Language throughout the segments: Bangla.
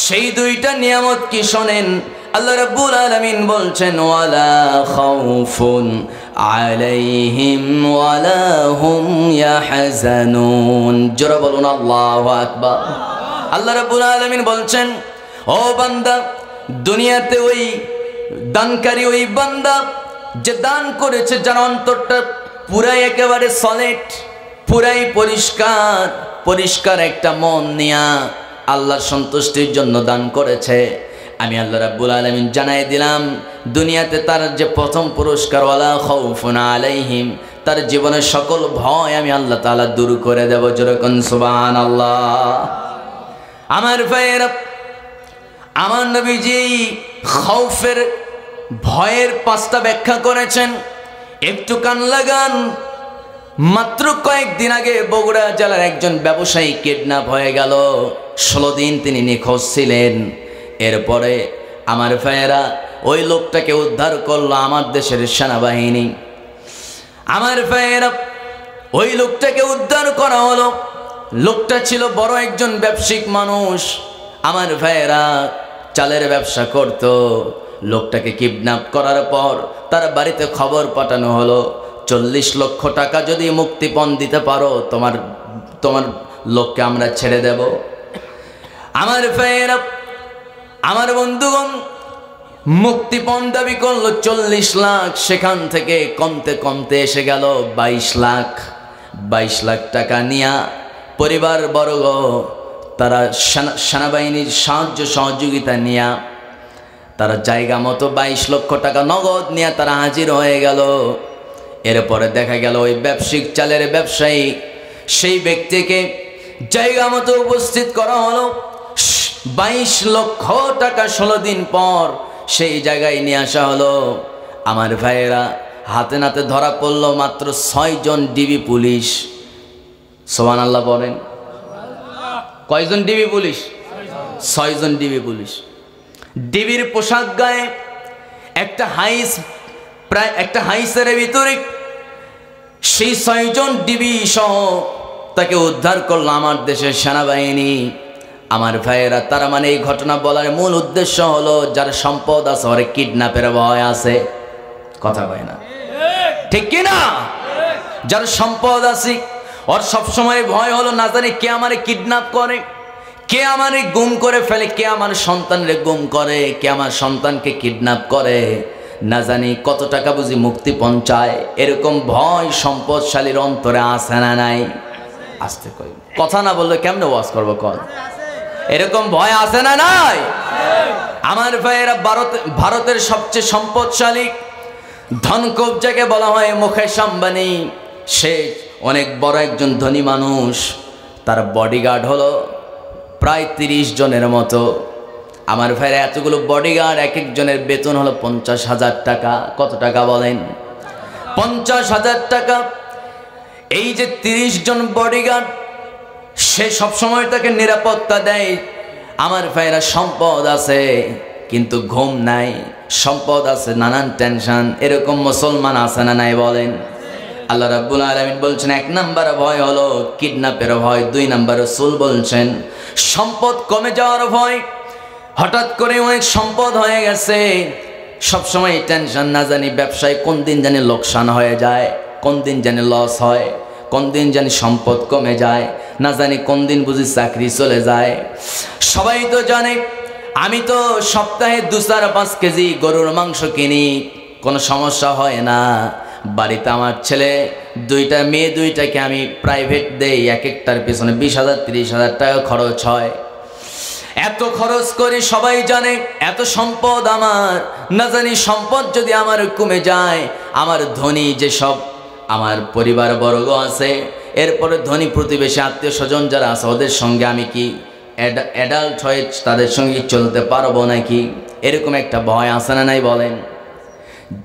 সেই দুইটা নিয়ামত কি শোনেন, আল্লাহ রাব্বুল আলামিন বলছেন ওয়ালা খাউফুন আলাইহিম ওয়ালা হুম ইয়াহজানুন। জোরে বলুন আল্লাহু আকবার। আল্লাহ রাব্বুল আলামিন বলছেন, ও বান্দা, দুনিয়াতে ওই দানকারী ওই বান্দা যে দান করেছে, যার অন্তরটা পুরাই একেবারে সলিড, পুরাই পরিষ্কার, পরিষ্কার একটা মন নিয়া আল্লাহর সন্তুষ্টির জন্য দান করেছে, আমি আল্লাহ রাব্বুল আলামিন জানাই দিলাম দুনিয়াতে তার যে প্রথম পুরস্কার ওয়ালা খাউফুন আলাইহিম, তার জীবনের সকল ভয় আমি আল্লাহ তাআলা দূর করে দেব। যেরকম সুবহানাল্লাহ। আমার ভাইয়েরা, আমার নবীজি খাউফের ভয়ের 5টা ব্যাখ্যা করেছেন, একটু কান লাগান। মাত্র কয়েকদিন আগে বগুড়া জেলার একজন ব্যবসায়ী কিডন্যাপ হয়ে গেল, 16 দিন তিনি নিখোঁজ ছিলেন। এরপরে আমার ভাইয়েরা ওই লোকটাকে উদ্ধার করলো আমার দেশের সেনাবাহিনী। আমার ভাইয়েরা ওই লোকটাকে উদ্ধার করা হলো। লোকটা ছিল বড় একজন ব্যবসায়িক মানুষ। আমার ভাইয়েরা চালের ব্যবসা করত। লোকটাকে কিডন্যাপ করার পর তার বাড়িতে খবর পাঠানো হলো, 40 লক্ষ টাকা যদি মুক্তিপণ দিতে পারো তোমার লোককে আমরা ছেড়ে দেব। আমার ভাইয়েরা, আমার বন্ধুগণ, মুক্তিপণ দাবি করলো 40 লাখ, সেখান থেকে কমতে কমতে এসে গেল 22 লাখ। 22 লাখ টাকা নিয়া পরিবার বর্গ তারা সেনাবাহিনীর সাহায্য সহযোগিতা নিয়া তারা জায়গা মতো 22 লক্ষ টাকা নগদ নিয়ে তারা হাজির হয়ে গেল। এরপরে দেখা গেল ওই ব্যবসায়িক চালের ব্যবসায়ী, সেই ব্যক্তিকে জায়গা মতো উপস্থিত করা হলো। 22 লক্ষ টাকা 16 দিন পর সেই জায়গায় নিয়ে আসা হলো। আমার ভাইয়েরা, হাতে নাতে ধরা পড়লো মাত্র 6 জন ডিবি পুলিশ। সুবহানাল্লাহ বলেন। কয়জন ডিবি পুলিশ? 6 জন ডিবি পুলিশ। ডিবির পোশাক গায়ে একটা হাইস, প্রায় একটা হাইসের ভিতরে সেই 6 জন ডিবি সহ তাকে উদ্ধার করলো আমার দেশের সেনাবাহিনী। আমার ভাইয়েরা, তার মানে এই ঘটনা বলার মূল উদ্দেশ্য হলো যার সম্পদ আছে ওর কিডন্যাপের ভয় আছে। কথা কয় না, ঠিক কি না? যার সম্পদ আছে ওর সবসময় ভয় হলো না জানি কে আমারে কিডন্যাপ করে, কে আমারে গুম করে ফেলে, কে আমার সন্তানরে গুম করে, কে আমার সন্তানকে কিডন্যাপ করে, না জানি কত টাকা বুঝি মুক্তিপণ চায়। এরকম ভয় সম্পদশালীর অন্তরে আছে না নাই? আসতে কই, কথা না বললে কেমনে ওয়াজ করবো? কল, এরকম ভয় আছে না নাই? আমার ভাইয়েরা, ভারতের সবচেয়ে সম্পদশালী ধনকুব যাকে বলা হয় মুকেশ আম্বানি, সে অনেক বড় একজন ধনী মানুষ। তার বডিগার্ড হলো প্রায় 30 জনের মতো। আমার ভাইয়েরা, এতগুলো বডিগার্ড, এক একজনের বেতন হলো 50,000 টাকা। কত টাকা বলেন? 50,000 টাকা। এই যে 30 জন বডিগার্ড, সে সবসময় তাকে নিরাপত্তা দেয়। আমার ভাইয়েরা, সম্পদ আছে কিন্তু ঘুম নাই, সম্পদ আছে নানান টেনশন। এরকম মুসলমান আছে না নাই বলেন? আল্লাহ রাব্বুল আলামিন বলছেন 1 নাম্বার ভয় হলো কিডন্যাপের ভয়। 2 নাম্বার রাসূল বলছেন সম্পদ কমে যাওয়ার ভয়। হঠাৎ করে অনেক সম্পদ হয়ে গেছে, সবসময় টেনশন, না জানি ব্যবসায় কোন দিন জানি লোকসান হয়ে যায়, কোন দিন জানি লস হয়, কোন দিন জানি সম্পদ কমে যায়, না জানি কোন দিন বুঝি চাকরি চলে যায়। সবাই তো জানে আমি তো সপ্তাহে 2-4-5 কেজি গরুর মাংস কিনি, কোনো সমস্যা হয় না। বাড়িতে আমার ছেলে 2টা মেয়ে 2টাকে আমি প্রাইভেট দেই, এক একটার পিছনে 20,000-30,000 টাকা খরচ হয়। এত খরচ করি, সবাই জানে এত সম্পদ আমার, না জানি সম্পদ যদি আমার কমে যায়, আমার ধনী যেসব আমার পরিবার বর্গ আছে, এরপরে ধনী প্রতিবেশী আত্মীয় স্বজন যারা আছে, ওদের সঙ্গে আমি কি অ্যাডাল্ট হয়ে তাদের সঙ্গে চলতে পারবো নাকি? এরকম একটা ভয় আছে না নাই বলেন?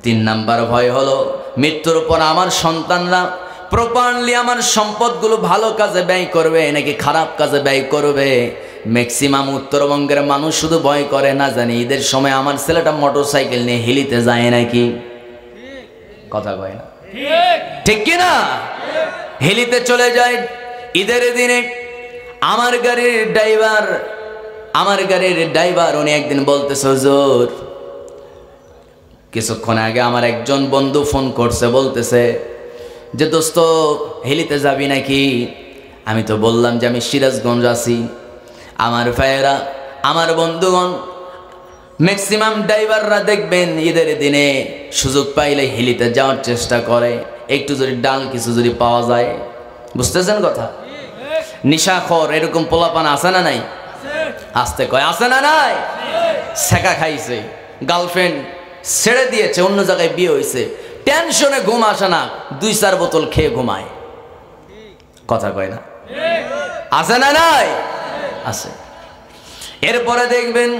3 নাম্বার ভয় হলো মৃত্যুর পর আমার সন্তানরা প্রপারলি আমার সম্পদগুলো ভালো কাজে ব্যয় করবে নাকি খারাপ কাজে ব্যয় করবে। ম্যাক্সিমাম উত্তরবঙ্গের মানুষ শুধু ভয় করে, না জানি ঈদের সময় আমার ছেলেটা মোটরসাইকেল নিয়ে হিলিতে যায় নাকি। কথা কয় না, ঠিক কি না? হিলিতে চলে যায় ঈদের দিনে। আমার গাড়ির ড্রাইভার আমার গাড়ির ড্রাইভার উনি একদিন বলতেছে, হুজুর কিছুক্ষণ আগে আমার একজন বন্ধু ফোন করছে, বলতেছে যে দোস্ত হিলিতে যাবি নাকি? আমি তো বললাম যে আমি সিরাজগঞ্জ আছি। আমার ভাইয়েরা, আমার বন্ধুগণ, ম্যাক্সিমাম ড্রাইভাররা দেখবেন ঈদের দিনে সুযোগ পাইলে হিলিতে যাওয়ার চেষ্টা করে, একটু যদি ডাল কিছু যদি পাওয়া যায়। বুঝতেছেন কথা? নিশাখর এরকম পোলাপান আছে না নাই? আসতে কয় আছে না নাই? ছেঁকা খাইছে, গার্লফ্রেন্ড ছেড়ে দিয়েছে, অন্য জায়গায় বিয়ে হয়েছে, টেনশনে ঘুম আসে না, 2-4 বোতল খেয়ে ঘুমায়। কথা কয় না? আছে না নাই? আছে। এরপরে দেখবেন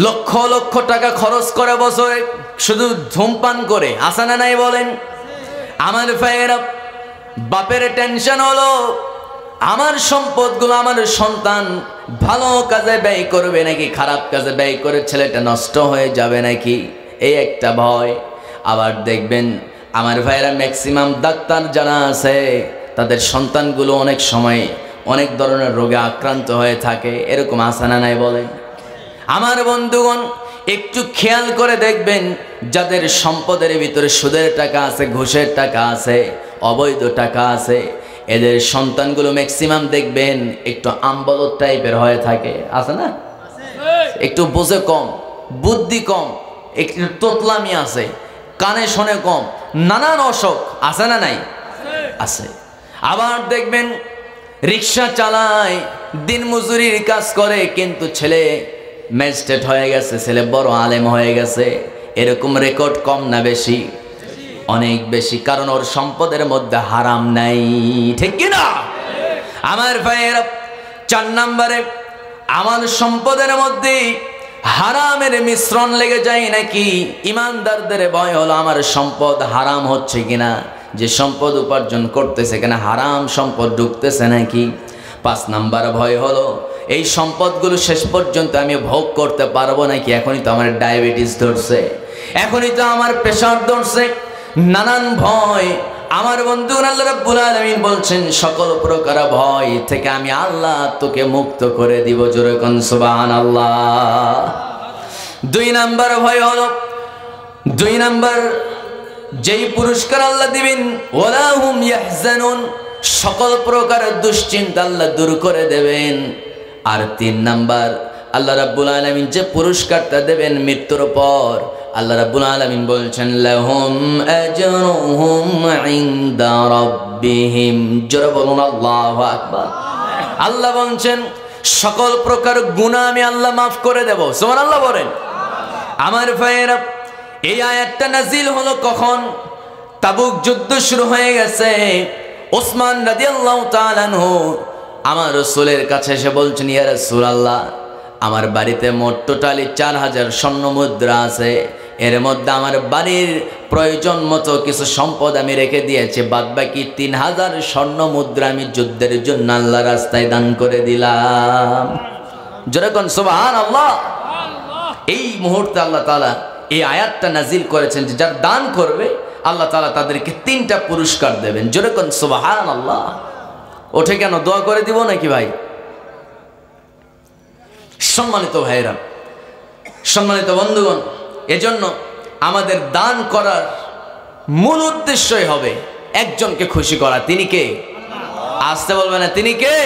লক্ষ লক্ষ টাকা খরচ করে বছরে শুধু ধূমপান করে। আছে না নাই বলেন? আমার ভাইয়েরা, বাপের টেনশন হলো আমার সম্পদগুলো আমার সন্তান ভালো কাজে ব্যয় করবে নাকি খারাপ কাজে ব্যয় করে ছেলেটা নষ্ট হয়ে যাবে নাকি, এই একটা ভয়। আবার দেখবেন আমার ভাইয়েরা, ম্যাক্সিমাম ডাক্তার যারা আছে তাদের সন্তানগুলো অনেক সময় অনেক ধরনের রোগে আক্রান্ত হয়ে থাকে। এরকম আছে না নাই বলেন? আমার বন্ধুগণ, একটু খেয়াল করে দেখবেন যাদের সম্পদের ভিতরে সুদের টাকা আছে, ঘুষের টাকা আছে, অবৈধ টাকা আছে, এদের সন্তানগুলো ম্যাক্সিমাম দেখবেন একটু আমবলত টাইপের হয়ে থাকে। আছে না? একটু বোঝে কম, বুদ্ধি কম, একটু তোতলামি আছে, কানে শোনে কম, নানান অসুখ। আছে না নাই? আছে। আবার দেখবেন রিক্সা চালায়, দিন মজুরির কাজ করে, কিন্তু ছেলে ম্যাজিস্ট্রেট হয়ে গেছে, ছেলে বড় আলেম হয়ে গেছে। এরকম রেকর্ড কম না বেশি? অনেক বেশি। কারণ ওর সম্পদের মধ্যে হারাম নাই। ঠিক কিনা? আমার ভাইয়ের 4 নম্বরে, আমার সম্পদের মধ্যে হারামের মিশ্রণ লেগে যায় নাকি? ইমানদারদের ভয় হলো আমার সম্পদ হারাম হচ্ছে কিনা, যে সম্পদ উপার্জন করতেছে কিনা হারাম সম্পদ ঢুকতেছে নাকি। 5 নাম্বার ভয় হলো এই সম্পদগুলো শেষ পর্যন্ত আমি ভোগ করতে পারবো নাকি। এখনই তো আমার ডায়াবেটিস ধরছে, এখনই তো আমার প্রেশার ধরছে, নানান ভয়। আমার বন্ধু আল্লাহ রাব্বুল আলামিন বলছেন, সকল প্রকার ভয় থেকে আমি আল্লাহ তোকে মুক্ত করে দিব। জোরে কোন সুবহানাল্লাহ। 2 নাম্বার ভয় হলো, 2 নাম্বার যেই পুরস্কার আল্লাহ দিবেন, ওয়ালা হুম ইয়াহজানুন, সকল প্রকার দুশ্চিন্তা আল্লাহ দূর করে দেবেন। আর 3 নাম্বার আল্লাহ রাব্বুল আলামিন যে পুরস্কারটা দেবেন মৃত্যুর পর, আল্লাহ রাব্বুল আলামিন বলছেন, লাহুম আজরুহুম ইনদা রাব্বিহিম। জোরে বলুন আল্লাহু আকবার। আল্লাহ বলছেন সকল প্রকার গুনাহ আমি আল্লাহ মাফ করে দেব। সুবহানাল্লাহ বলেন। আমার ভাইয়েরা, এই আয়াতটা নাজিল হলো কখন? তাবুক যুদ্ধ শুরু হয়ে গেছে। ওসমান রাদিয়াল্লাহু তাআলা আনহু আমার রাসূলের কাছে এসে বলছেন, ইয়া রাসূলুল্লাহ, আমার বাড়িতে মোট টোটালি 4000 স্বর্ণ মুদ্রা আছে, এর মধ্যে আমার বাড়ির প্রয়োজন মতো কিছু সম্পদ আমি রেখে দিয়েছি, বাদ বাকি 3000 স্বর্ণ মুদ্রা আমি যুদ্ধের জন্য আল্লাহর রাস্তায় দান করে দিলাম। জোরে কোন সুবহানাল্লাহ। এই মুহূর্তে আল্লাহ তাআলা এই আয়াতটা নাজিল করেছেন যে যারা দান করবে আল্লাহ তাআলা তাদেরকে 3টা পুরস্কার দেবেন। জোরে কোন সুবহানাল্লাহ। ওঠে কেন, দোয়া করে দিব নাকি ভাই? সম্মানিত ভাইরা, সম্মানিত বন্ধুগণ, এজন্য আমাদের দান করার মূল উদ্দেশ্যই হবে একজনকে খুশি করা। তিনি কে? আসতে বলবে না, তিনি কে?